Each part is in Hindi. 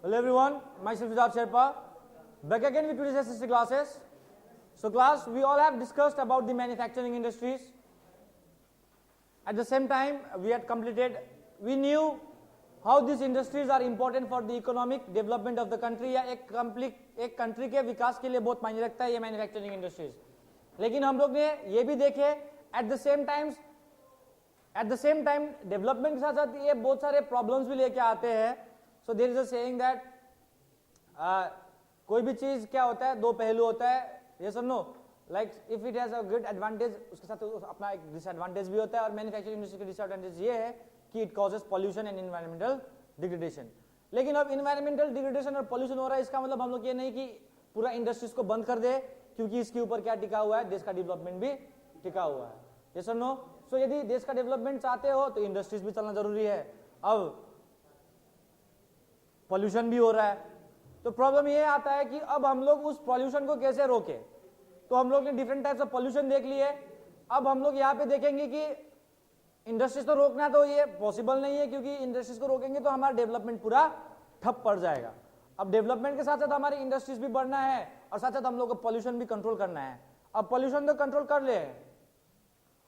Hello everyone, myself Siddharth Sherpa, back again with today's SSC classes. So class, we all have discussed about the manufacturing industries. At the same time, we knew how these industries are important for the economic development of the country या एक country के विकास के लिए बहुत मायने रखता है ये manufacturing industries. लेकिन हम लोग ने ये भी देखे at the same time development के साथ साथ ये बहुत सारे problems भी लेके आते हैं. So there is a saying that कोई भी चीज क्या होता है, दो पहलू होता है. Yes or no? Like if it has a good advantage, उसके साथ अपना एक disadvantage भी होता है. और मैन्युफैक्चरिंग इंडस्ट्री का disadvantage ये है कि it causes pollution and environmental degradation. लेकिन अब environmental degradation और pollution हो रहा है, इसका मतलब हम लोग ये नहीं कि पूरा इंडस्ट्रीज को बंद कर दे, क्योंकि इसके ऊपर क्या टिका हुआ है, देश का डेवलपमेंट भी टिका हुआ है. Yes or no? So यदि देश का डेवलपमेंट चाहते हो तो इंडस्ट्रीज भी चलना जरूरी है. अब पॉल्यूशन भी हो रहा है, तो प्रॉब्लम ये आता है कि अब हम लोग उस पॉल्यूशन को कैसे रोके. तो हम लोग ने डिफरेंट टाइप्स ऑफ पॉल्यूशन देख लिए. अब हम लोग यहाँ पे देखेंगे कि इंडस्ट्रीज तो रोकना तो ये पॉसिबल नहीं है, क्योंकि इंडस्ट्रीज को रोकेंगे तो हमारा डेवलपमेंट पूरा ठप पड़ जाएगा. अब डेवलपमेंट के साथ साथ हमारी इंडस्ट्रीज भी बढ़ना है और साथ साथ हम लोग को पॉल्यूशन भी कंट्रोल करना है. अब पॉल्यूशन तो कंट्रोल कर ले,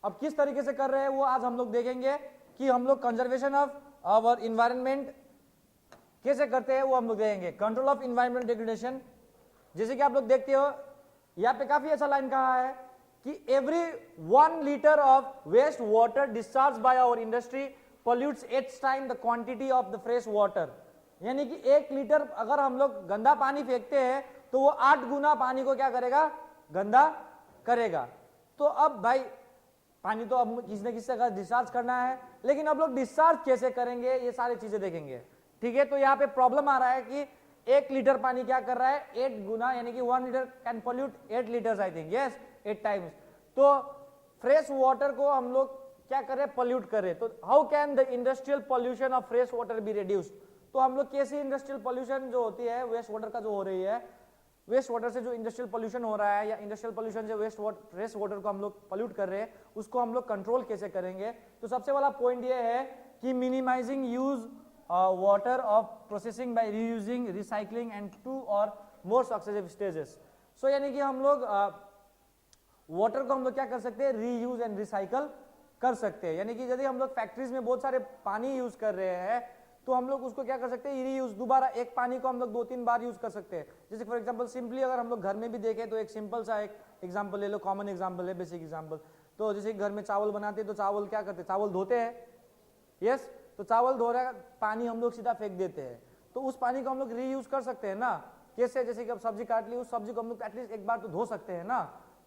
अब किस तरीके से कर रहे हैं वो आज हम लोग देखेंगे कि हम लोग कंजर्वेशन ऑफ आवर इन्वायरमेंट कैसे करते हैं वो हम लोग देखेंगे. कंट्रोल ऑफ इन्वायरमेंट डिग्रेडेशन, जैसे कि आप लोग देखते हो यहाँ पे काफी अच्छा लाइन कहा है कि every 1 litre of waste water discharge by our industry pollutes 8 time the quantity of the fresh water. यानी कि 1 लीटर अगर हम लोग गंदा पानी फेंकते हैं तो वो 8 गुना पानी को क्या करेगा, गंदा करेगा. तो अब भाई पानी तो अब किसी न किसी जगह डिस्चार्ज करना है, लेकिन अब लोग डिस्चार्ज कैसे करेंगे ये सारी चीजें देखेंगे. ठीक है, तो यहाँ पे प्रॉब्लम आ रहा है कि 1 लीटर पानी क्या कर रहा है, 8 गुना, यानी कि 1 litre can pollute 8 litres I think, yes 8 times. तो फ्रेश वाटर को हम लोग क्या कर रहे हैं, पोल्यूट कर रहे हैं. तो how can the industrial pollution of fresh water be reduced. तो हम लोग कैसे इंडस्ट्रियल पोल्यूशन जो होती है वेस्ट वाटर का जो हो रही है, वेस्ट वाटर से जो इंडस्ट्रियल पोल्यूशन हो रहा है या इंडस्ट्रियल पोल्यूशन से वेस्ट वाटर फ्रेश वाटर को हम लोग पोल्यूट कर रहे हैं, उसको हम लोग कंट्रोल कैसे करेंगे. तो सबसे वाला पॉइंट ये है कि minimising use water of processing by reusing, recycling and 2 और मोर सक्सेसिव स्टेजेस. सो यानी कि हम लोग वाटर को हम लोग क्या कर सकते हैं, रीयूज एंड रिसाइकल कर सकते हैं. यानी कि यदि हम लोग फैक्ट्रीज में बहुत सारे पानी यूज कर रहे हैं तो हम लोग उसको क्या कर सकते हैं, रीयूज, दोबारा एक पानी को हम लोग 2-3 बार यूज कर सकते हैं. जैसे फॉर एग्जांपल सिंपली अगर हम लोग घर में भी देखें तो एक सिंपल सा एक एग्जांपल ले लो, कॉमन एग्जांपल है, बेसिक एग्जांपल. तो जैसे घर में चावल बनाते हैं तो चावल क्या करते हैं, चावल धोते हैं. यस, तो चावल धो रहा है, पानी हम लोग सीधा फेंक देते हैं. तो उस पानी को हम लोग रीयूज कर सकते हैं ना. कैसे, जैसे कि अब सब्जी काट ली, उस सब्जी को हम लोग एटलीस्ट एक बार तो धो सकते हैं ना.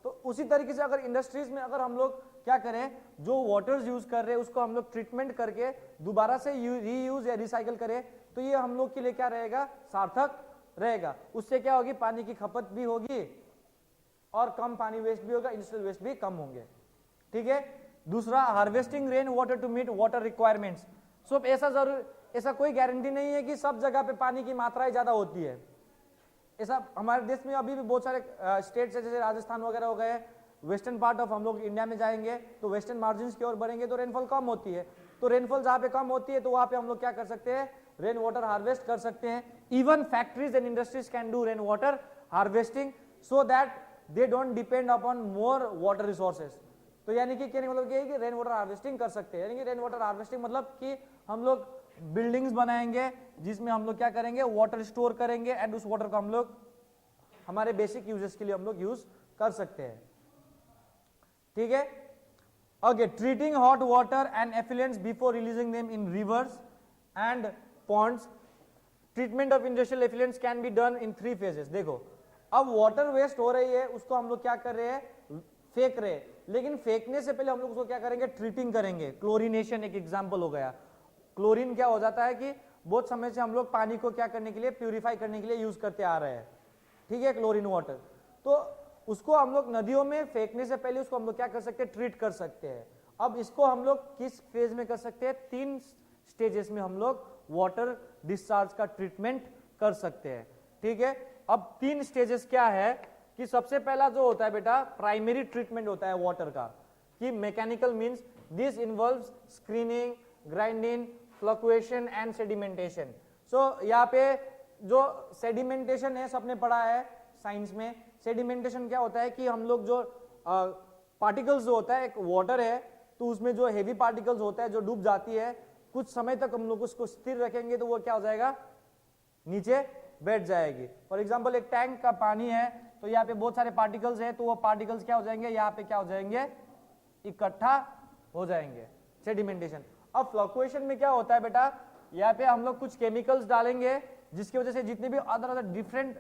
तो उसी तरीके से अगर इंडस्ट्रीज में अगर हम लोग क्या करें, जो वाटर्स यूज कर रहे हैं उसको हम लोग ट्रीटमेंट करके दोबारा से रीयूज या रिसाइकल करें, तो ये हम लोग के लिए क्या रहेगा, सार्थक रहेगा. उससे क्या होगी, पानी की खपत भी होगी और कम पानी वेस्ट भी होगा, इंडस्ट्रियल वेस्ट भी कम होंगे. ठीक है. दूसरा, harvesting rain water to meet water requirements. So ऐसा कोई गारंटी नहीं है कि सब जगह पे पानी की मात्राएं ज्यादा होती है. ऐसा हमारे देश में अभी भी बहुत सारे स्टेट्स है, जैसे राजस्थान वगैरह हो गए, वेस्टर्न पार्ट ऑफ हम लोग इंडिया में जाएंगे तो वेस्टर्न मार्जिन्स की ओर बढ़ेंगे तो रेनफॉल कम होती है. तो रेनफॉल जहाँ पे कम होती है तो वहाँ पे हम लोग क्या कर सकते हैं, रेन वाटर हार्वेस्ट कर सकते हैं. Even factories and industries can do rain water harvesting so that they don't depend upon more water resources. तो यानी कि कहने का मतलब ये है कि रेन वाटर हार्वेस्टिंग कर सकते हैं. यानी कि रेन वाटर हार्वेस्टिंग मतलब कि हम लोग बिल्डिंग्स बनाएंगे जिसमें हम लोग क्या करेंगे, वाटर स्टोर करेंगे एंड उस वाटर को हम लोग हमारे बेसिक यूजेस के लिए हम लोग यूज कर सकते हैं. ठीक है. Okay, treating hot water and effluents before releasing them in rivers and ponds. Treatment of industrial effluents can be done in 3 phases. देखो, अब वाटर वेस्ट हो रही है, उसको हम लोग क्या कर रहे हैं, फेंक रहे हैं. लेकिन फेंकने से पहले हम लोग उसको क्या करेंगे, ट्रीटिंग करेंगे. क्लोरीनेशन एक एग्जांपल हो गया. क्लोरीन क्या हो जाता है कि बहुत समय से हम लोग पानी को क्या करने के लिए, प्यूरिफाई करने के लिए यूज करते आ रहे हैं. ठीक है, क्लोरीन वाटर. तो उसको हम लोग नदियों में फेंकने से पहले उसको हम लोग क्या कर सकते हैं, ट्रीट कर सकते हैं. अब इसको हम लोग किस फेज में कर सकते हैं, 3 स्टेजेस में हम लोग वाटर डिस्चार्ज का ट्रीटमेंट कर सकते हैं. ठीक है. अब 3 स्टेजेस क्या है कि सबसे पहला जो होता है बेटा, प्राइमरी ट्रीटमेंट होता है वाटर का, कि mechanical means this involves screening, grinding, fluctuation and sedimentation. So यहाँ पे जो सेडिमेंटेशन है सबने पढ़ा है साइंस में। सेडिमेंटेशन क्या होता है कि हम लोग जो पार्टिकल्स जो होता है, एक वाटर है तो उसमें जो हेवी पार्टिकल्स होता है जो डूब जाती है, कुछ समय तक हम लोग उसको स्थिर रखेंगे तो वो क्या हो जाएगा, नीचे बैठ जाएगी। फॉर एग्जांपल एक टैंक का पानी है तो यहाँ पे बहुत सारे पार्टिकल्स हैं, तो वो पार्टिकल्स क्या हो जाएंगे, यहाँ पे क्या हो जाएंगे, इकट्ठा हो जाएंगे, सेडिमेंटेशन। अब फ्लक्चुएशन में क्या होता है बेटा, यहाँ पे हम लोग कुछ केमिकल्स डालेंगे जिसकी वजह से जितने भी अदर डिफरेंट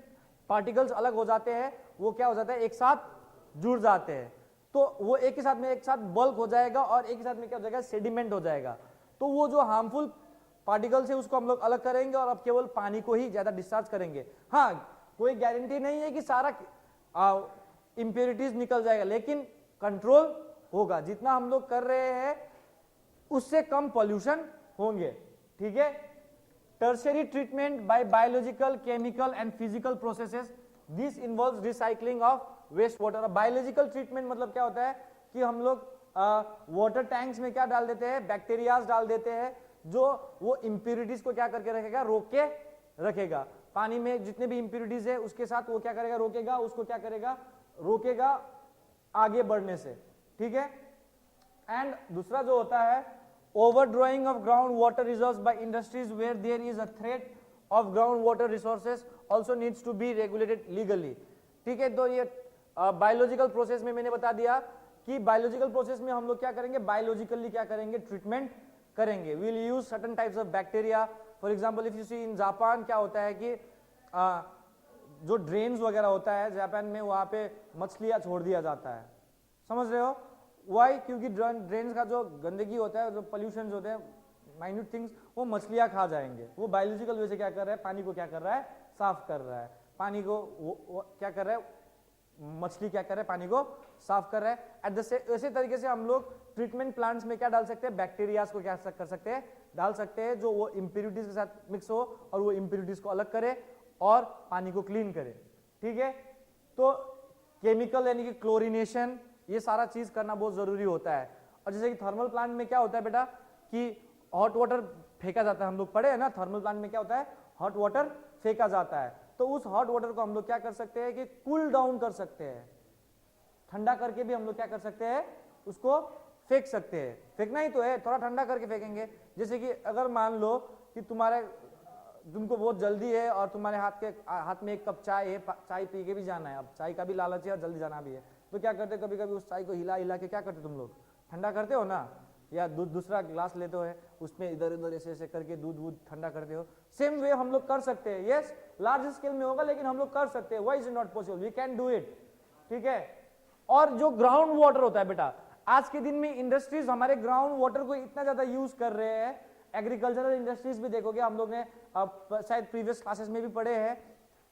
पार्टिकल्स अलग हो जाते हैं वो क्या हो जाता है, एक साथ जुड़ जाते हैं, तो वो एक ही साथ में एक साथ बल्क हो जाएगा और एक ही साथ में क्या हो जाएगा, सेडिमेंट हो जाएगा। तो वो जो हार्मफुल पार्टिकल्स है उसको हम लोग अलग करेंगे और अब केवल पानी को ही ज्यादा डिस्चार्ज करेंगे। हाँ, कोई गारंटी नहीं है कि सारा इंप्योरिटीज निकल जाएगा, लेकिन कंट्रोल होगा। जितना हम लोग कर रहे हैं उससे कम पॉल्यूशन होंगे, ठीक है। Tertiary treatment by biological, chemical and physical processes, this involves recycling of waste water. Biological treatment मतलब क्या होता है कि हम लोग वाटर टैंक्स में क्या डाल देते हैं, बैक्टीरियाज डाल देते हैं जो वो इंप्योरिटीज को क्या करके रखेगा, रोक के रखेगा। पानी में जितने भी इंप्योरिटीज है उसके साथ वो क्या करेगा, रोकेगा, उसको क्या करेगा, रोकेगा आगे बढ़ने से, ठीक है। एंड दूसरा जो होता है, overdrawing of groundwater reserves by industries where there is a threat of groundwater resources also needs to be regulated legally, ठीक है। तो ये बायोलॉजिकल प्रोसेस में मैंने बता दिया कि बायोलॉजिकल प्रोसेस में हम लोग क्या करेंगे, बायोलॉजिकली क्या करेंगे, ट्रीटमेंट करेंगे। We will use certain types of bacteria. For example if you see in Japan क्या होता है कि जो ड्रेन्स वगैरह होता है जापान में, वहां पे मछलियां छोड़ दिया जाता है, समझ रहे हो वाई, क्योंकि ड्रेन्स का जो गंदगी होता है, जो पोल्यूशन होते हैं, माइन्यूट थिंग्स, वो मछलियां खा जाएंगे। वो बायोलॉजिकल वे से क्या कर रहा है, पानी को क्या कर रहा है, साफ कर रहा है। पानी को वो क्या कर रहा है, मछली क्या कर रहा है, पानी को साफ कर रहा है। एट द ऐसे तरीके से हम लोग ट्रीटमेंट प्लांट्स में क्या डाल सकते हैं, बैक्टीरियाज को क्या कर सकते हैं, डाल सकते हैं, जो वो इंप्योरिटीज के साथ मिक्स हो और वो इंप्योरिटीज को अलग करे और पानी को क्लीन करे, ठीक है। तो केमिकल यानी कि क्लोरिनेशन, ये सारा चीज करना बहुत जरूरी होता है। और जैसे कि थर्मल प्लांट में क्या होता है बेटा कि हॉट वाटर फेंका जाता है, हम लोग पढ़े हैं ना, थर्मल प्लांट में क्या होता है, हॉट वाटर फेंका जाता है। तो उस हॉट वाटर को हम लोग क्या कर सकते हैं कि कूल डाउन कर सकते हैं, ठंडा करके भी हम लोग क्या कर सकते हैं, उसको फेंक सकते हैं। फेंकना ही तो है, थोड़ा ठंडा करके फेंकेंगे। जैसे कि अगर मान लो कि तुमको बहुत जल्दी है और तुम्हारे हाथ में एक कप चाय है, चाय पी के भी जाना है, अब चाय का भी लालच है और जल्दी जाना भी है, तो क्या करते, कभी कभी उस चाय को हिला हिला के क्या करते तुम लोग, ठंडा करते हो ना, या दूसरा ग्लास लेते हो, उसमें इधर उधर ऐसे ऐसे करके दूध ठंडा करते हो। सेम वे हम लोग कर सकते हैं। यस, लार्ज स्केल में होगा लेकिन हम लोग कर सकते हैं। Why is it not possible, we can do it, ठीक है। और जो ग्राउंड वाटर होता है बेटा, आज के दिन में इंडस्ट्रीज हमारे ग्राउंड वाटर को इतना ज्यादा यूज कर रहे हैं। एग्रीकल्चरल इंडस्ट्रीज भी देखोगे, हम लोग ने शायद प्रीवियस क्लासेस में भी पढ़े हैं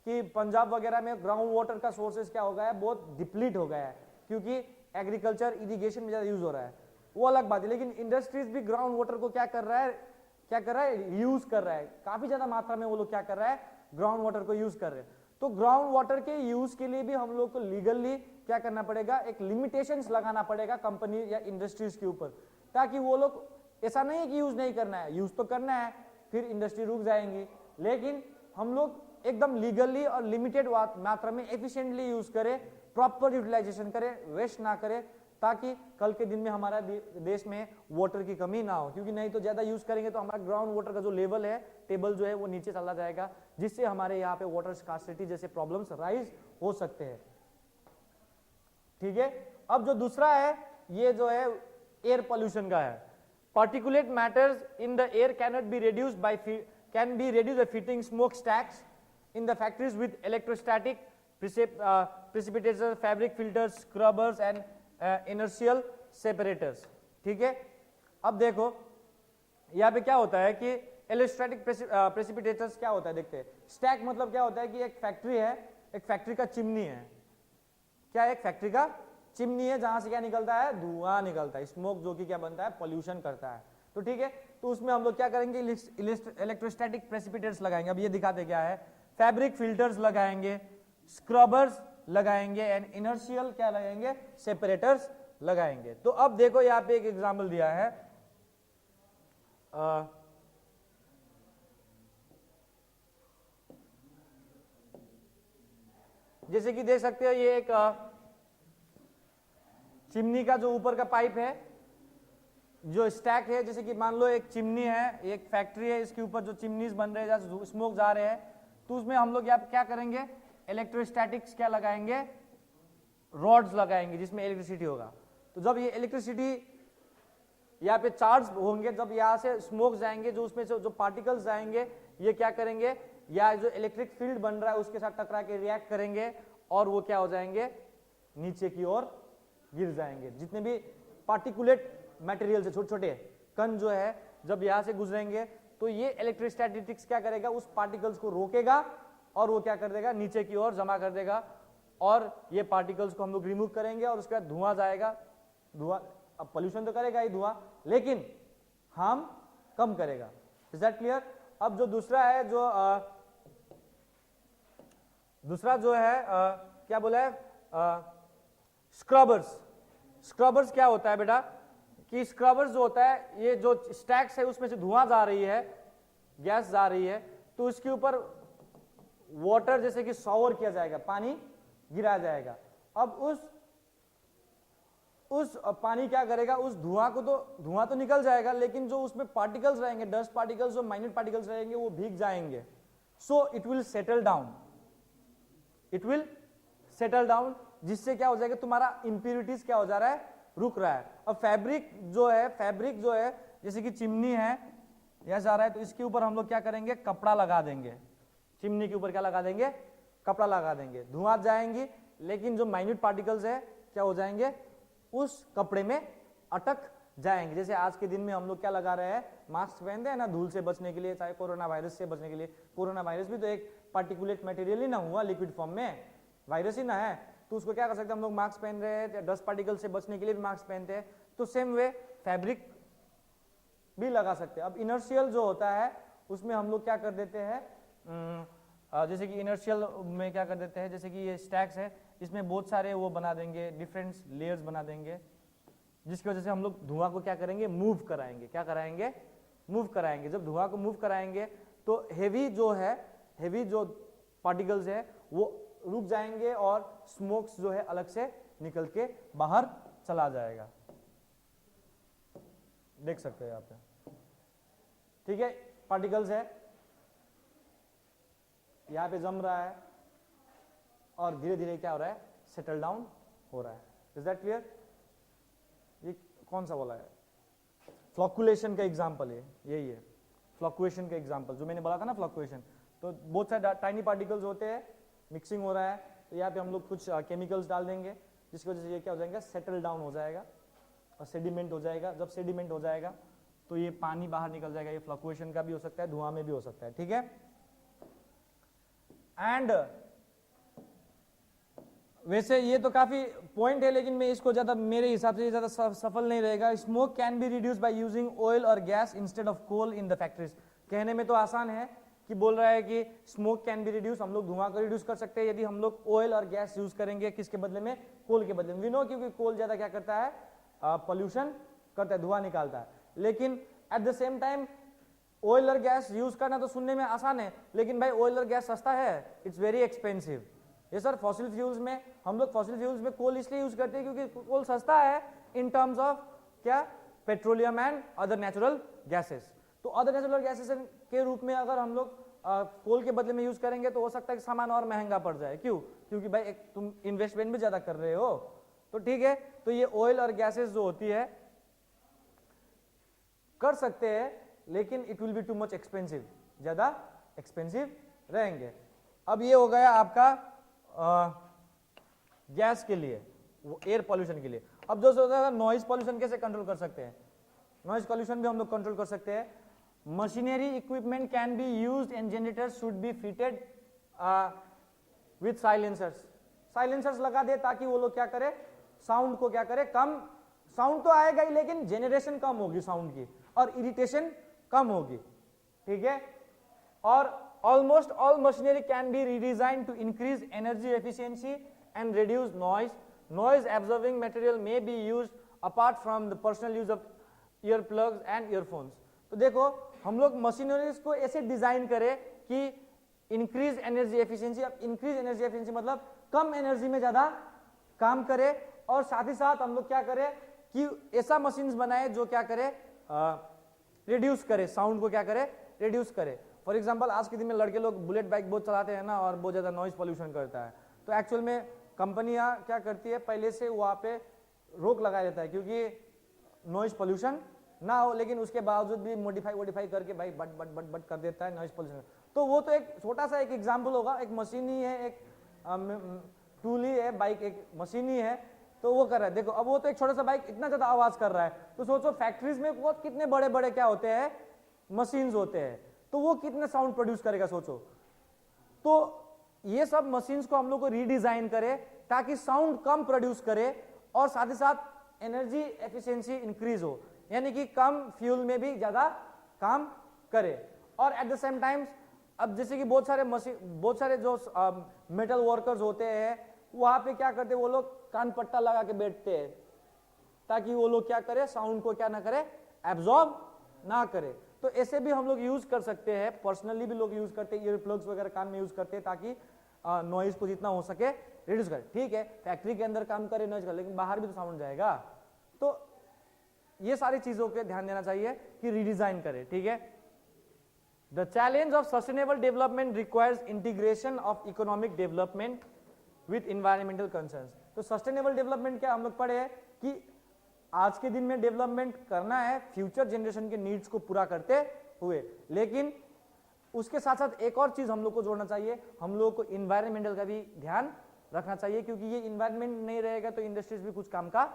कि पंजाब वगैरह में ग्राउंड वाटर का सोर्सेज क्या हो गया है, बहुत डिप्लीट हो गया है, क्योंकि एग्रीकल्चर इरिगेशन में ज्यादा यूज हो रहा है, वो अलग बात है। लेकिन इंडस्ट्रीज भी ग्राउंड वाटर को क्या कर रहा है, यूज कर रहा है, काफी ज्यादा मात्रा में वो लोग क्या कर रहा है, ग्राउंड वाटर को यूज कर रहे हैं। तो ग्राउंड वाटर के यूज के लिए भी हम लोग को लीगली क्या करना पड़ेगा, एक लिमिटेशंस लगाना पड़ेगा कंपनी या इंडस्ट्रीज के ऊपर, ताकि वो लोग, ऐसा नहीं है कि यूज नहीं करना है, यूज तो करना है, फिर इंडस्ट्री रुक जाएंगी, लेकिन हम लोग एकदम लीगली और लिमिटेड मात्रा में एफिशिएंटली यूज करें, प्रॉपर यूटिलाइजेशन करें, वेस्ट ना करें, ताकि कल के दिन में हमारा देश में वाटर की कमी ना हो। क्योंकि नहीं तो ज्यादा यूज करेंगे तो हमारा ग्राउंड वाटर का जो लेवल है, टेबल जो है वो नीचे चला जाएगा, जिससे हमारे यहाँ पे वाटर स्कार्सिटी जैसे प्रॉब्लम्स राइज हो सकते हैं, ठीक है। अब जो दूसरा है, ये जो है एयर पोल्यूशन का है। Particulate matters in the air cannot be reduced by by fitting smokestacks in the factories with electrostatic precipitator, fabric filters, scrubbers and inertial separators, ठीक है। अब देखो यहाँ पे क्या होता है कि इलेक्ट्रोस्टैटिक प्रेसिपिटेटर्स क्या होता है, देखते हैं। स्टैक मतलब क्या होता है कि एक फैक्ट्री है, एक फैक्ट्री का चिमनी है, क्या एक फैक्ट्री का चिमनी है, जहां से क्या निकलता है, धुआं निकलता है, स्मोक, जो कि क्या बनता है, पोल्यूशन करता है। तो ठीक है, तो उसमें हम लोग क्या करेंगे, इलेक्ट्रोस्टैटिक प्रेसिपिटेटर्स लगाएंगे। अब ये दिखाते क्या है, फैब्रिक फिल्टर्स लगाएंगे, स्क्रबर्स लगाएंगे एंड इनर्शियल क्या लगाएंगे, सेपरेटर्स लगाएंगे। तो अब देखो यहाँ पे एक एग्जाम्पल दिया है, जैसे कि देख सकते हो ये एक चिमनी का जो ऊपर का पाइप है जो स्टैक है, जैसे कि मान लो एक चिमनी है, एक फैक्ट्री है, इसके ऊपर जो चिमनीज बन रहे हैं जहाँ स्मोक जा रहे हैं, तो उसमें हम लोग यहाँ क्या करेंगे, इलेक्ट्रोस्टैटिक्स क्या लगाएंगे, रॉड्स लगाएंगे जिसमें इलेक्ट्रिसिटी होगा। तो जब ये इलेक्ट्रिसिटी यहाँ पे चार्ज होंगे, जब यहाँ से स्मोक जाएंगे, जो उसमें से जो पार्टिकल्स जाएंगे ये क्या करेंगे, या जो इलेक्ट्रिक फील्ड बन रहा है उसके साथ टकरा के रिएक्ट करेंगे और वो क्या हो जाएंगे, नीचे की ओर गिर जाएंगे। जितने भी पार्टिकुलेट मटेरियल से छोटे छोटे कण जो है जब यहां से गुजरेंगे तो ये इलेक्ट्रोस्टैटिक्स क्या करेगा, उस पार्टिकल्स को रोकेगा और वो क्या कर देगा, नीचे की ओर जमा कर देगा और ये पार्टिकल्स को हम लोग रिमूव करेंगे और उसके बाद धुआं जाएगा। धुआं अब पोल्यूशन तो करेगा ही धुआं, लेकिन हार्म कम करेगा। Is that clear? अब जो दूसरा है, जो दूसरा जो है क्या बोला है, स्क्रबर्स। स्क्रबर्स क्या होता है बेटा, कि स्क्रबर्स जो होता है, ये जो स्टैक्स है उसमें से धुआं जा रही है, गैस जा रही है, तो इसके ऊपर वाटर जैसे कि शॉवर किया जाएगा, पानी गिराया जाएगा। अब उस पानी क्या करेगा, उस धुआं को, तो धुआं तो निकल जाएगा, लेकिन जो उसमें पार्टिकल्स रहेंगे, डस्ट पार्टिकल्स, जो माइन्यूट पार्टिकल्स रहेंगे वो भीग जाएंगे। So it will settle down, it will settle down, जिससे क्या हो जाएगा, तुम्हारा इंप्यूरिटीज क्या हो जा रहा है, रुक रहा है। अब फैब्रिक जो है जैसे कि चिमनी है, यहां जा रहा है, तो इसके ऊपर हम लोग क्या करेंगे, कपड़ा लगा देंगे। चिमनी के ऊपर क्या लगा देंगे, कपड़ा लगा देंगे। धुआं जाएंगी, लेकिन जो माइन्यूट पार्टिकल्स है क्या हो जाएंगे, उस कपड़े में अटक जाएंगे। जैसे आज के दिन में हम लोग क्या लगा रहे हैं, मास्क पहनते हैं ना, धूल से बचने के लिए, चाहे कोरोना वायरस से बचने के लिए। कोरोना वायरस भी तो एक पार्टिकुलेट मटेरियल ही ना हुआ, लिक्विड फॉर्म में वायरस ही ना है, तो उसको क्या कर सकते हैं हम लोग, मास्क पहन रहे हैं, डस्ट पार्टिकल से बचने के लिए भी मास्क पहनते हैं, तो सेम वे फैब्रिक भी लगा सकते हैं। अब इनर्शियल जो होता है उसमें हम लोग क्या कर देते हैं, जैसे कि इनर्शियल में क्या कर देते हैं, जैसे कि ये स्टैक्स है, इसमें बहुत सारे वो बना देंगे, डिफरेंट लेयर्स बना देंगे, जिसकी वजह से हम लोग धुआं को क्या करेंगे, मूव कराएंगे। क्या कराएंगे, मूव कराएंगे। जब धुआं को मूव कराएंगे तो हेवी जो पार्टिकल्स है वो रुक जाएंगे और स्मोक्स जो है अलग से निकल के बाहर चला जाएगा। देख सकते हैं यहाँ पे, ठीक है, पार्टिकल्स है यहाँ पे जम रहा है और धीरे धीरे क्या हो रहा है, सेटल डाउन हो रहा है। Is that clear? ये कौन सा बोला है, फ्लक्चुएशन का एग्जांपल है, यही है फ्लक्चुएशन का एग्जांपल जो मैंने बोला था ना, फ्लक्चुएशन। तो बहुत सारे टाइनी पार्टिकल्स होते हैं, मिक्सिंग हो रहा है, तो यहाँ पे हम लोग कुछ केमिकल्स डाल देंगे, जिसकी वजह से ये क्या हो जाएगा, सेटल डाउन हो जाएगा और सेडिमेंट हो जाएगा। जब सेडिमेंट हो जाएगा तो ये पानी बाहर निकल जाएगा। ये फ्लक्चुएशन का भी हो सकता है, धुआं में भी हो सकता है, ठीक है। एंड वैसे ये तो काफी पॉइंट है, लेकिन मैं इसको ज्यादा, मेरे हिसाब से ज्यादा सफल नहीं रहेगा। Smoke can be reduce by using oil और gas instead of coal in the factories. कहने में तो आसान है कि बोल रहा है कि स्मोक कैन बी रिड्यूस, हम लोग धुआं को रिड्यूस कर सकते हैं यदि हम लोग ऑयल और गैस यूज करेंगे, किसके बदले में, कोल के बदले में। वी नो, क्योंकि कोल ज्यादा क्या करता है, पोल्यूशन करता है, धुआं निकालता है। लेकिन at the same time oil और गैस यूज करना तो सुनने में आसान है, लेकिन भाई ऑयल और गैस सस्ता है, इट्स वेरी एक्सपेंसिव। ये सर फॉसिल फ्यूल्स में, हम लोग फॉसिल फ्यूल्स में कोल इसलिए यूज करते हैं क्योंकि कोल सस्ता है इन टर्म्स ऑफ क्या, petroleum and other natural gases. तो अदर नेचुरल गैसेस के रूप में अगर हम लोग कोल के बदले में यूज करेंगे तो हो सकता है कि सामान और महंगा पड़ जाए। क्यों? क्योंकि भाई एक तुम इन्वेस्टमेंट भी ज्यादा कर रहे हो, तो ठीक है। तो ये ऑयल और गैसेस जो होती है कर सकते हैं, लेकिन it will be too much expensive, ज्यादा एक्सपेंसिव रहेंगे। अब ये हो गया आपका गैस के लिए, एयर पॉल्यूशन के लिए। अब जो होता है नॉइज पॉल्यूशन कैसे कंट्रोल कर सकते हैं, नॉइज पॉल्यूशन भी हम लोग कंट्रोल कर सकते हैं। Machinery equipment can be used and generators should be fitted with silencers. Silencers लगा दे ताकि वो लोग क्या करे, साउंड को क्या करे, कम, साउंड तो आएगा ही लेकिन जेनरेशन कम होगी साउंड की और इरिटेशन कम होगी, ठीक है। और almost all machinery can be redesigned to increase energy efficiency and reduce noise. Noise absorbing material may be used apart from the personal use of earplugs and earphones. तो देखो हम लोग मशीनरीज को ऐसे डिजाइन करें कि इंक्रीज एनर्जी एफिशिएंसी। अब इंक्रीज एनर्जी एफिशिएंसी मतलब कम एनर्जी में ज्यादा काम करे, और साथ ही साथ हम लोग क्या करें कि ऐसा मशीन्स बनाए जो क्या करे, रिड्यूस करे साउंड को, क्या करे, रिड्यूस करे। फॉर एग्जांपल आज के दिन में लड़के लोग बुलेट बाइक बहुत चलाते हैं ना, और बहुत ज्यादा नॉइज पोल्यूशन करता है। तो एक्चुअल में कंपनियां क्या करती है, पहले से वहां पे रोक लगा देता है क्योंकि नॉइज पोल्यूशन ना हो, लेकिन उसके बावजूद भी मॉडिफाई करके भाई बट बट बट बट कर देता है नॉइज पोल्यूशन। तो वो तो एक छोटा सा एक एग्जांपल होगा, एक मशीन ही है, एक टूल ही है, बाइक एक मशीन ही है, तो वो कर रहा है। देखो अब वो तो एक छोटा सा बाइक इतना ज्यादा आवाज कर रहा है, तो सोचो फैक्ट्रीज में वो कितने बड़े बड़े क्या होते हैं, मशीन्स होते हैं, तो वो कितने साउंड प्रोड्यूस करेगा सोचो। तो ये सब मशीन्स को हम लोग को रीडिजाइन करे ताकि साउंड कम प्रोड्यूस करे और साथ ही साथ एनर्जी एफिशिएंसी इंक्रीज हो, यानी कि कम फ्यूल में भी ज्यादा काम करे। और एट द सेम टाइम अब जैसे कि बहुत सारे जो मेटल वर्कर्स होते हैं, वहां पे क्या करते हैं, वो लोग कान पट्टा लगा के बैठते हैं ताकि वो लोग क्या करे, साउंड को क्या ना करे, एब्जॉर्ब ना करे। तो ऐसे भी हम लोग यूज कर सकते हैं, पर्सनली भी लोग यूज करते हैं, ईयर प्लग्स वगैरह कान में यूज करते हैं ताकि नॉइज को जितना हो सके रिड्यूस करे। ठीक है, फैक्ट्री के अंदर काम करे नॉइज कर, लेकिन बाहर भी तो साउंड जाएगा। तो ये सारी चीजों पे ध्यान देना चाहिए कि रीडिजाइन करे। ठीक है, the challenge of sustainable development requires integration of economic development with environmental concerns. तो सस्टेनेबल डेवलपमेंट क्या हम लोग पढ़े हैं कि आज के दिन में डेवलपमेंट करना है फ्यूचर जनरेशन के नीड्स को पूरा करते हुए, लेकिन उसके साथ साथ एक और चीज हम लोग को जोड़ना चाहिए, हम लोग को इन्वायरमेंटल का भी ध्यान रखना चाहिए, क्योंकि ये इन्वायरमेंट नहीं रहेगा तो इंडस्ट्रीज भी कुछ काम का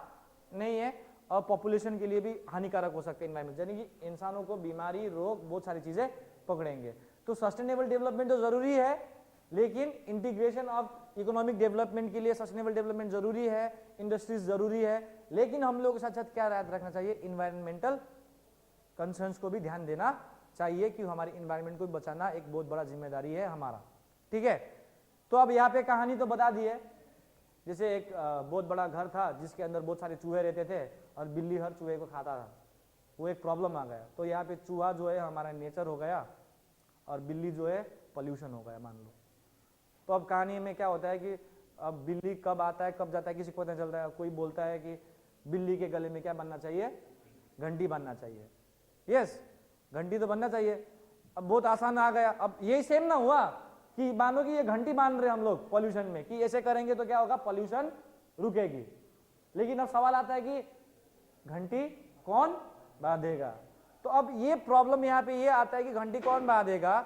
नहीं है, और पॉपुलेशन के लिए भी हानिकारक हो सकते हैं इन्वायरमेंट, यानी कि इंसानों को बीमारी, रोग, बहुत सारी चीजें पकड़ेंगे। तो सस्टेनेबल डेवलपमेंट तो जरूरी है, लेकिन इंटीग्रेशन ऑफ इकोनॉमिक डेवलपमेंट के लिए सस्टेनेबल डेवलपमेंट जरूरी है, इंडस्ट्रीज जरूरी है, लेकिन हम लोग के साथ साथ क्या याद रखना चाहिए, इन्वायरमेंटल कंसर्न्स को भी ध्यान देना चाहिए कि हमारी इन्वायरमेंट को बचाना एक बहुत बड़ा जिम्मेदारी है हमारा। ठीक है, तो अब यहाँ पे कहानी तो बता दी है, जैसे एक बहुत बड़ा घर था जिसके अंदर बहुत सारे चूहे रहते थे और बिल्ली हर चूहे को खाता था, वो एक प्रॉब्लम आ गया। तो यहाँ पे चूहा जो है हमारा नेचर हो गया और बिल्ली जो है पॉल्यूशन हो गया मान लो। तो अब कहानी में क्या होता है कि अब बिल्ली कब आता है कब जाता है किसी को पता नहीं चलता है। कोई बोलता है कि बिल्ली के गले में क्या बनना चाहिए, घंटी बनना चाहिए। यस, घंटी तो बनना चाहिए। अब बहुत आसान आ गया। अब यही सेम ना हुआ कि मानो कि ये घंटी बांध रहे हम लोग पॉल्यूशन में, कि ऐसे करेंगे तो क्या होगा, पॉल्यूशन रुकेगी। लेकिन अब सवाल आता है कि घंटी कौन बांधेगा। तो अब ये प्रॉब्लम यहाँ पे ये आता है कि घंटी कौन बांधेगा,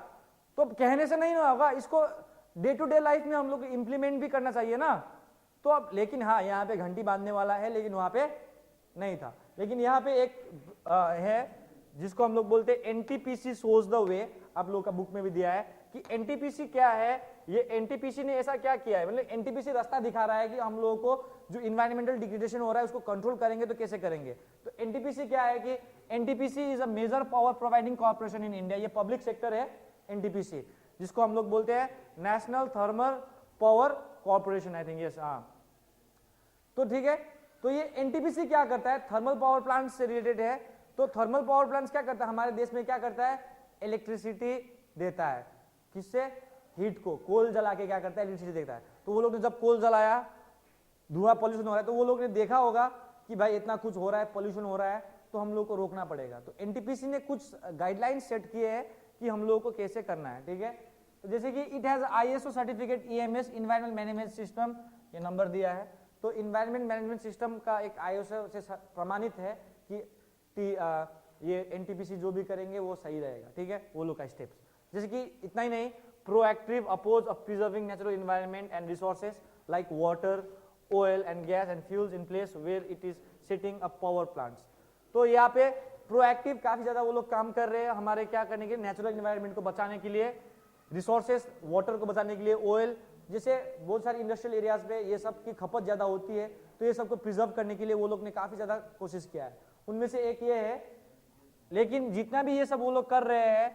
तो कहने से नहीं होगा, इसको डे टू डे लाइफ में हम लोग इंप्लीमेंट भी करना चाहिए ना। तो अब लेकिन हाँ, यहाँ पे घंटी बांधने वाला है लेकिन वहां पे नहीं था। लेकिन यहाँ पे एक है जिसको हम लोग बोलते हैं एनटीपीसी शोज द वे, आप लोग का बुक में भी दिया है कि एनटीपीसी क्या है। ये एनटीपीसी ने ऐसा क्या किया है, मतलब एनटीपीसी रास्ता दिखा रहा है कि हम लोगों को जो इन्वायरमेंटल डिग्रेडेशन हो रहा है उसको कंट्रोल करेंगे तो कैसे करेंगे। तो एनटीपीसी क्या है कि NTPC is a major power providing corporation in India. ये पब्लिक सेक्टर है एनटीपीसी, जिसको हम लोग बोलते हैं National Thermal Power Corporation, I think. Yes, हाँ, तो ठीक है। तो ये एनटीपीसी क्या करता है, थर्मल पावर प्लांट से रिलेटेड है। तो थर्मल पावर प्लांट्स क्या करता है हमारे देश में, क्या करता है, इलेक्ट्रिसिटी देता है। किससे, हीट को, कोल जला के क्या करता है, इलेक्ट्रिसिटी देता है। तो वो लोग ने जब कोल जलाया, धुआं पॉल्यूशन हो रहा है, तो वो लोग ने देखा होगा कि भाई इतना कुछ हो रहा है, पॉल्यूशन हो रहा है, तो हम लोग को रोकना पड़ेगा। तो एनटीपीसी ने कुछ गाइडलाइंस सेट किए हैं कि हम लोग को कैसे करना है। ठीक है, तो जैसे कि it has ISO certificate EMS environment management system, ये नंबर दिया है। तो इन्वायरमेंट मैनेजमेंट सिस्टम का एक आईएसओ से प्रमाणित है कि ये एनटीपीसी जो भी करेंगे वो सही रहेगा। ठीक है, वो लोग का स्टेप्स, जैसे कि इतना ही नहीं, proactive approach of preserving natural environment and resources like water, oil and gas and fuels in place where it is setting up power plants। तो यहाँ पे प्रोएक्टिव काफी ज्यादा वो लोग काम कर रहे हैं हमारे क्या करने के लिए, नेचुरल इन्वायरमेंट को बचाने के लिए, रिसोर्सेस, वाटर को बचाने के लिए, ऑयल, जैसे बहुत सारे इंडस्ट्रियल एरियाज पे ये सब की खपत ज्यादा होती है, तो ये सबको प्रिजर्व करने के लिए वो लोग ने काफी ज्यादा कोशिश किया है। उनमें से एक ये है। लेकिन जितना भी ये सब वो लोग कर रहे हैं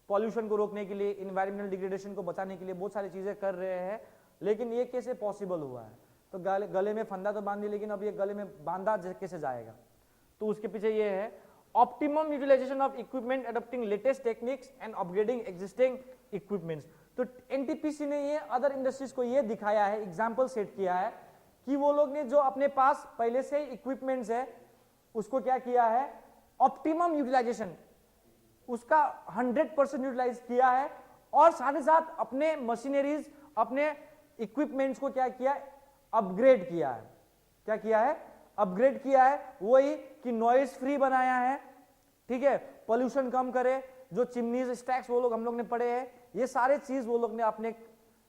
पॉल्यूशन को रोकने के लिए, इन्वायरमेंटल डिग्रेडेशन को बचाने के लिए बहुत सारी चीजें कर रहे हैं, लेकिन ये कैसे पॉसिबल हुआ है। तो गले में फंदा तो बांध दी, लेकिन अब ये गले में बांधा कैसे जाएगा। तो उसके पीछे ये है optimum utilisation of equipment, adopting latest techniques and upgrading existing equipments. तो एनटीपीसी ने ये अदर इंडस्ट्रीज को ये दिखाया है, एग्जाम्पल सेट किया है कि वो लोग ने जो अपने पास पहले से इक्विपमेंट्स है उसको क्या किया है, ऑप्टिमम यूटिलाइजेशन, उसका 100% यूटिलाइज किया है, और साथ ही साथ अपने मशीनरीज, अपने इक्विपमेंट्स को क्या किया, अपग्रेड किया है। क्या किया है, अपग्रेड किया है। वही कि नॉइज फ्री बनाया है, ठीक है, पोल्यूशन कम करे, जो चिमनीज स्टैक्स वो लोग हम लोग ने पढ़े हैं, ये सारे चीज वो लोग ने अपने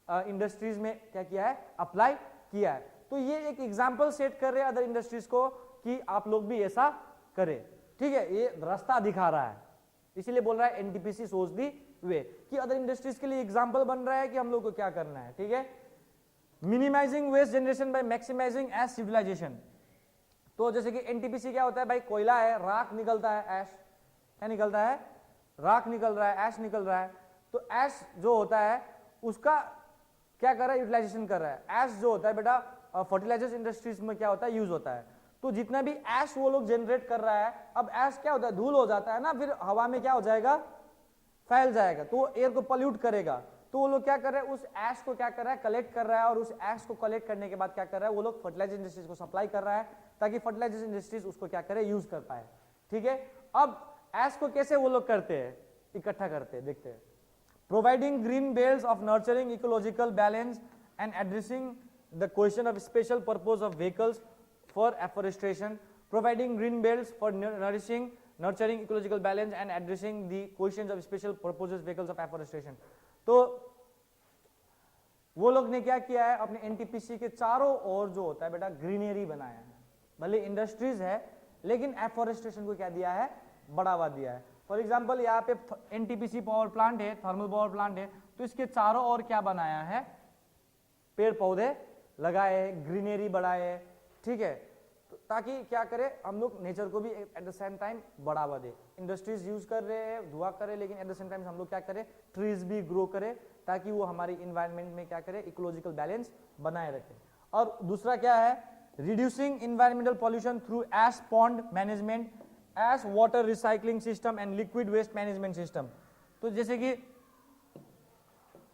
इंडस्ट्रीज में क्या किया है, अप्लाई किया है। तो ये एक एग्जांपल सेट कर रहे हैं अदर इंडस्ट्रीज को कि आप लोग भी ऐसा करें, ठीक है, ये रास्ता दिखा रहा है, इसीलिए बोल रहा है एनटीपीसी सोच दी वे कि अदर इंडस्ट्रीज के लिए एग्जांपल बन रहा है कि हम लोग को क्या करना है, ठीक है। Minimising waste generation by maximising ash utilisation. तो जैसे कि एनटीपीसी क्या होता है भाई, कोयला है, राख निकलता है, ऐश क्या निकलता है, राख निकल रहा है, ऐश निकल रहा है। तो ऐश जो होता है उसका क्या कर रहा है, यूटिलाइजेशन कर रहा है। ऐश जो होता है बेटा फर्टिलाइजर्स इंडस्ट्रीज में क्या होता है, यूज होता है। तो जितना भी ऐश वो लोग जनरेट कर रहा है, अब ऐश क्या होता है, धूल हो जाता है ना, फिर हवा में क्या हो जाएगा, फैल जाएगा, तो एयर को पॉल्यूट करेगा। तो वो लोग क्या कर रहे हैं, उस ऐश को क्या कर रहा है, कलेक्ट कर रहा है, और उस ऐश को कलेक्ट करने के बाद क्या कर रहा है, वो लोग फर्टिलाइजर इंडस्ट्रीज को सप्लाई कर रहा है ताकि फर्टिलाइजर इंडस्ट्रीज उसको क्या करे, यूज कर पाए, ठीक है। अब ऐश को कैसे वो लोग करते हैं, इकट्ठा करते हैं, देखते हैं। Providing green belts of nurturing ecological balance and addressing the question of special purpose of vehicles for afforestation, providing green belts for nourishing nurturing ecological balance and addressing the questions of special purposes vehicles of afforestation। तो वो लोग ने क्या किया है, अपने एनटीपीसी के चारों ओर जो होता है बेटा ग्रीनरी बनाया है। भले इंडस्ट्रीज है लेकिन एफोरेस्टेशन को क्या दिया है, बढ़ावा दिया है। फॉर एग्जांपल यहाँ पे एनटीपीसी पावर प्लांट है, थर्मल पावर प्लांट है, तो इसके चारों ओर क्या बनाया है, पेड़ पौधे लगाए हैं, ग्रीनरी बढ़ाए है, ठीक है, ताकि क्या करे, हम लोग नेचर को भी एट द सेम टाइम बढ़ावा दे। इंडस्ट्रीज यूज कर रहे हैं, धुआं करे, लेकिन एट द सेम टाइम हम लोग क्या करें, ट्रीज भी ग्रो करे ताकि वो हमारी इन्वायरमेंट में क्या करे, इकोलॉजिकल बैलेंस बनाए रखे। और दूसरा क्या है, reducing environmental pollution through ash pond management, ash water recycling system and liquid waste management system. तो जैसे कि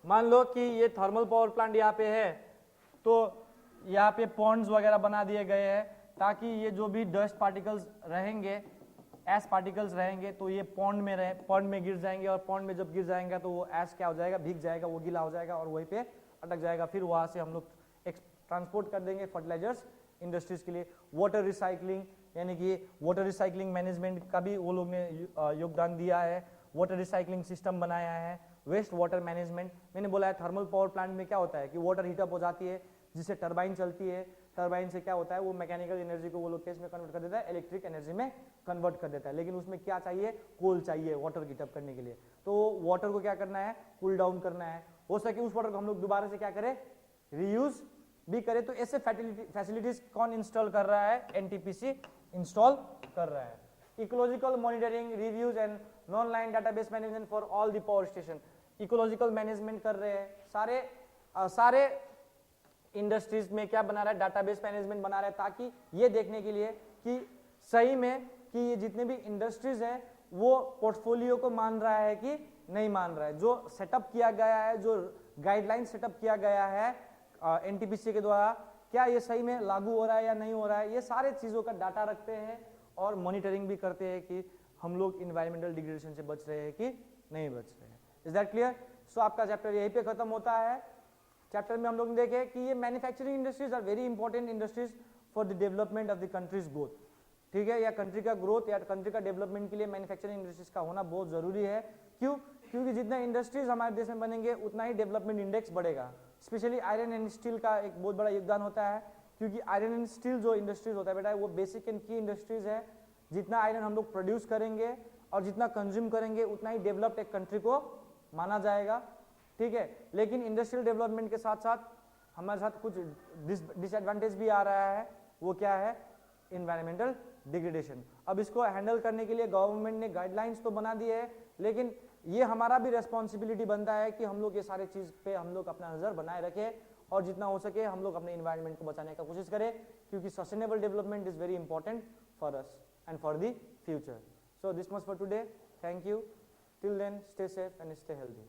मान लो कि ये थर्मल पावर प्लांट यहाँ पे है, तो यहाँ पे पॉन्ड्स वगैरह बना दिए गए हैं ताकि ये जो भी डस्ट पार्टिकल्स रहेंगे, एश पार्टिकल्स रहेंगे, तो ये पॉन्ड में गिर जाएंगे, और पॉन्ड में जब गिर जाएंगे तो वो एश क्या हो जाएगा, भीग जाएगा, वो गीला हो जाएगा और वहीं पे अटक जाएगा। फिर वहां से हम लोग ट्रांसपोर्ट कर देंगे फर्टिलाइजर्स इंडस्ट्रीज के लिए। वाटर रिसाइकलिंग, यानी कि वाटर रिसाइकलिंग मैनेजमेंट का भी वो लोग ने योगदान दिया है, वाटर रिसाइकलिंग सिस्टम बनाया है। वेस्ट वाटर मैनेजमेंट, मैंने बोला है थर्मल पावर प्लांट में क्या होता है कि वाटर हीटअप हो जाती है, जिससे टरबाइन चलती है, टरबाइन से क्या होता है, वो मैकेनिकल एनर्जी को वो लोग केस में कन्वर्ट कर देता है, इलेक्ट्रिक एनर्जी में कन्वर्ट कर देता है। लेकिन उसमें क्या चाहिए, कोल चाहिए वाटर हीटअप करने के लिए। तो वाटर को क्या करना है, कूल डाउन करना है, हो सके उस वाटर को हम लोग दोबारा से क्या करें, रीयूज भी करें। तो ऐसे फैसिलिटीज कौन इंस्टॉल कर रहा है, एनटीपीसी इंस्टॉल कर रहा है। Ecological monitoring, reviews and non line database management for all the power station, ecological management कर रहे हैं। सारे इंडस्ट्रीज में क्या बना रहा है, डाटाबेस मैनेजमेंट बना रहा है, ताकि ये देखने के लिए कि सही में कि ये जितने भी इंडस्ट्रीज हैं वो पोर्टफोलियो को मान रहा है कि नहीं मान रहा है। जो सेटअप किया गया है, जो गाइडलाइन सेटअप किया गया है एनटीपीसी के द्वारा, क्या ये सही में लागू हो रहा है या नहीं हो रहा है, ये सारे चीजों का डाटा रखते हैं और मॉनिटरिंग भी करते हैं कि हम लोग इन्वायरमेंटल डिग्रेडेशन से बच रहे हैं कि नहीं बच रहे हैं। Is that clear? सो आपका चैप्टर यहीं पे खत्म होता है। चैप्टर में हम लोग देखे कि ये manufacturing industries are very important industries for the development of the country's growth, ठीक है, या कंट्री का ग्रोथ या कंट्री का डेवलपमेंट के लिए मैन्युफैक्चरिंग इंडस्ट्रीज का होना बहुत जरूरी है। क्यों? क्योंकि जितना इंडस्ट्रीज हमारे देश में बनेंगे उतना ही डेवलपमेंट इंडेक्स बढ़ेगा। स्पेशली आयरन एंड स्टील का एक बहुत बड़ा योगदान होता है, क्योंकि आयरन एंड स्टील जो इंडस्ट्रीज होता है बेटा, वो बेसिक एंड की इंडस्ट्रीज है। जितना आयरन हम लोग प्रोड्यूस करेंगे और जितना कंज्यूम करेंगे उतना ही डेवलप्ड एक कंट्री को माना जाएगा, ठीक है। लेकिन इंडस्ट्रियल डेवलपमेंट के साथ साथ हमारे साथ कुछ डिसएडवांटेज भी आ रहा है। वो क्या है? Environmental degradation. अब इसको हैंडल करने के लिए गवर्नमेंट ने गाइडलाइंस तो बना दिए है, लेकिन ये हमारा भी रेस्पॉन्सिबिलिटी बनता है कि हम लोग ये सारे चीज पे हम लोग अपना नजर बनाए रखें और जितना हो सके हम लोग अपने इन्वायरमेंट को बचाने का कोशिश करें, क्योंकि sustainable development is very important for us and for the future. So this much for today. Thank you. Till then, stay safe and stay healthy.